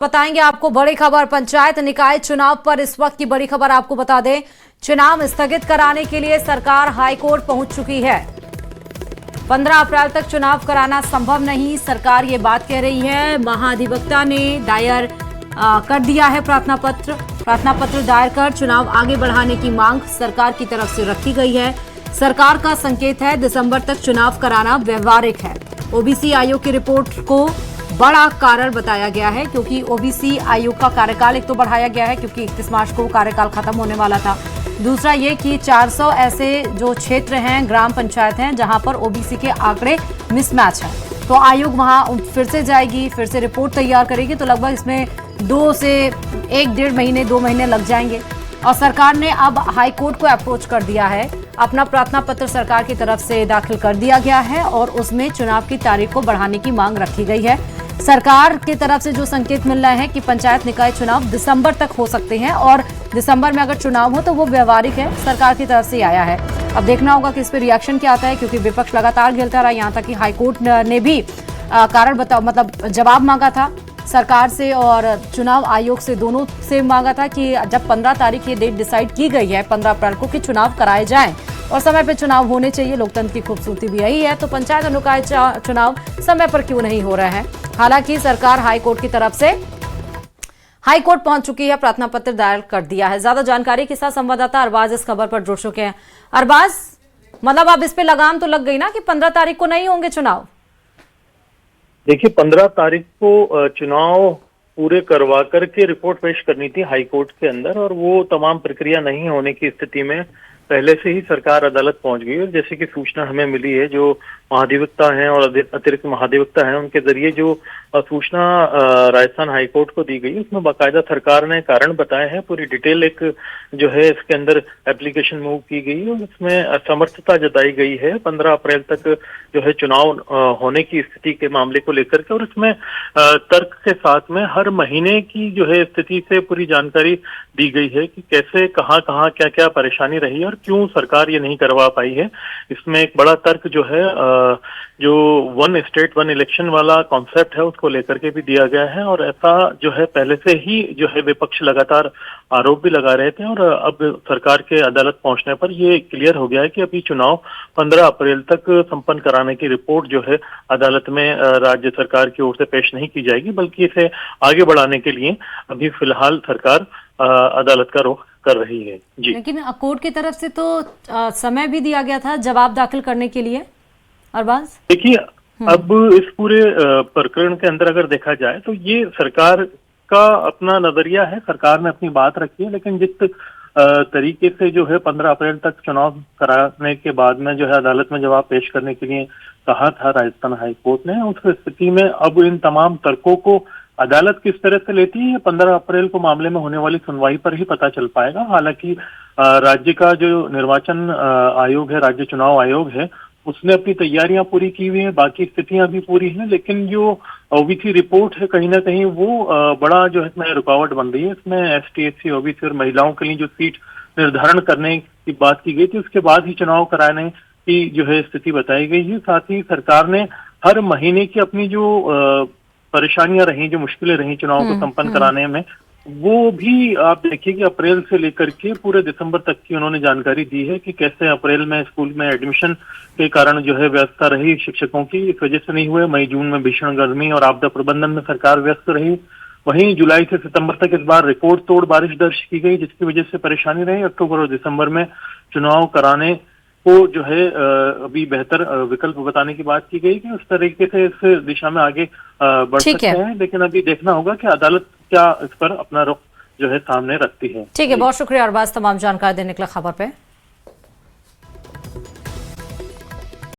बताएंगे आपको बड़ी खबर। पंचायत निकाय चुनाव पर इस वक्त की बड़ी खबर आपको बता दें। चुनाव स्थगित कराने के लिए सरकार हाईकोर्ट पहुंच चुकी है। 15 अप्रैल तक चुनाव कराना संभव नहीं, सरकार ये बात कह रही है। महाधिवक्ता ने दायर कर दिया है प्रार्थना पत्र दायर कर चुनाव आगे बढ़ाने की मांग सरकार की तरफ से रखी गई है। सरकार का संकेत है दिसंबर तक चुनाव कराना व्यवहारिक है। ओबीसी आयोग की रिपोर्ट को बड़ा कारण बताया गया है, क्योंकि ओबीसी आयोग का कार्यकाल एक तो बढ़ाया गया है क्योंकि 31 मार्च को कार्यकाल खत्म होने वाला था। दूसरा ये कि 400 ऐसे जो क्षेत्र हैं, ग्राम पंचायत हैं, जहां पर ओबीसी के आंकड़े मिसमैच हैं, तो आयोग वहां फिर से जाएगी, फिर से रिपोर्ट तैयार करेगी, तो लगभग इसमें 2 से 1-1.5 महीने 2 महीने लग जाएंगे। और सरकार ने अब हाईकोर्ट को अप्रोच कर दिया है। अपना प्रार्थना पत्र सरकार की तरफ से दाखिल कर दिया गया है और उसमें चुनाव की तारीख को बढ़ाने की मांग रखी गई है। सरकार की तरफ से जो संकेत मिल रहा है कि पंचायत निकाय चुनाव दिसंबर तक हो सकते हैं और दिसंबर में अगर चुनाव हो तो वो व्यवहारिक है, सरकार की तरफ से आया है। अब देखना होगा कि इस पर रिएक्शन क्या आता है, क्योंकि विपक्ष लगातार घेरता रहा, यहाँ तक कि हाईकोर्ट ने भी कारण जवाब मांगा था सरकार से और चुनाव आयोग से, दोनों से मांगा था कि जब 15 तारीख ये डेट डिसाइड की गई है 15 अप्रैल को कि चुनाव कराए जाएं और समय पर चुनाव होने चाहिए, लोकतंत्र की खूबसूरती भी यही है, तो पंचायत निकाय चुनाव समय पर क्यों नहीं हो रहा है। हालांकि सरकार हाईकोर्ट की तरफ से हाईकोर्ट पहुंच चुकी है, प्रार्थना पत्र दायर कर दिया है। ज्यादा जानकारी के साथ संवाददाता अरबाज इस खबर पर जुड़ चुके हैं। अरबाज, मतलब अब इस पे लगाम तो लग गई ना कि 15 तारीख को नहीं होंगे चुनाव? देखिए, 15 तारीख को चुनाव पूरे करवा करके रिपोर्ट पेश करनी थी हाईकोर्ट के अंदर, और वो तमाम प्रक्रिया नहीं होने की स्थिति में पहले से ही सरकार अदालत पहुंच गई। और जैसे कि सूचना हमें मिली है, जो महाधिवक्ता हैं और अतिरिक्त महाधिवक्ता हैं, उनके जरिए जो सूचना राजस्थान हाईकोर्ट को दी गई, उसमें बाकायदा सरकार ने कारण बताए हैं। पूरी डिटेल एक जो है इसके अंदर एप्लीकेशन मूव की गई और उसमें समर्थता जताई गई है 15 अप्रैल तक जो है चुनाव होने की स्थिति के मामले को लेकर के। और इसमें तर्क के साथ में हर महीने की जो है स्थिति से पूरी जानकारी दी गई है कि कैसे कहाँ क्या क्या परेशानी रही और क्यों सरकार ये नहीं करवा पाई है। इसमें एक बड़ा तर्क जो है जो 1 स्टेट 1 इलेक्शन वाला कॉन्सेप्ट है उसको लेकर के भी दिया गया है। और ऐसा जो है पहले से ही जो है विपक्ष लगातार आरोप भी लगा रहे थे, और अब सरकार के अदालत पहुंचने पर ये क्लियर हो गया है कि अभी चुनाव 15 अप्रैल तक संपन्न कराने की रिपोर्ट जो है अदालत में राज्य सरकार की ओर से पेश नहीं की जाएगी, बल्कि इसे आगे बढ़ाने के लिए अभी फिलहाल सरकार अदालत का रुख कर रही है। जी, लेकिन कोर्ट की तरफ से तो समय भी दिया गया था जवाब दाखिल करने के लिए। अरबाज, देखिए, अब इस पूरे प्रकरण के अंदर अगर देखा जाए तो ये सरकार का अपना नजरिया है, सरकार ने अपनी बात रखी है, लेकिन जिस तरीके से जो है 15 अप्रैल तक चुनाव कराने के बाद में जो है अदालत में जवाब पेश करने के लिए कहा था राजस्थान हाईकोर्ट ने, उस स्थिति में अब इन तमाम तर्कों को अदालत किस तरह से लेती है, 15 अप्रैल को मामले में होने वाली सुनवाई पर ही पता चल पाएगा। हालांकि राज्य का जो निर्वाचन आयोग है, राज्य चुनाव आयोग है, उसने अपनी तैयारियां पूरी की हुई है, बाकी स्थितियां भी पूरी हैं, लेकिन जो ओबीसी रिपोर्ट है कहीं ना कहीं वो बड़ा जो है इसमें रुकावट बन रही है। इसमें एसटी, एससी, ओबीसी और महिलाओं के लिए जो सीट निर्धारण करने की बात की गई थी, उसके बाद ही चुनाव कराने की जो है स्थिति बताई गई है। साथ ही सरकार ने हर महीने की अपनी जो परेशानियां रही, जो मुश्किलें रही चुनाव को संपन्न कराने में, वो भी आप देखिए कि अप्रैल से लेकर के पूरे दिसंबर तक की उन्होंने जानकारी दी है कि कैसे अप्रैल में स्कूल में एडमिशन के कारण जो है व्यवस्था रही शिक्षकों की, इस वजह से नहीं हुए। मई जून में भीषण गर्मी और आपदा प्रबंधन में सरकार व्यस्त रही। वहीं जुलाई से सितंबर तक इस बार रिकॉर्ड तोड़ बारिश दर्ज की गई, जिसकी वजह से परेशानी रही। अक्टूबर और दिसंबर में चुनाव कराने को जो है अभी बेहतर विकल्प बताने की बात की गई कि उस तरीके से इस दिशा में आगे बढ़ सकते हैं, लेकिन अभी देखना होगा कि अदालत क्या इस पर अपना रुख जो है सामने रखती है। ठीक है, बहुत शुक्रिया अरबाज तमाम जानकारी देने के लिए खबर पे।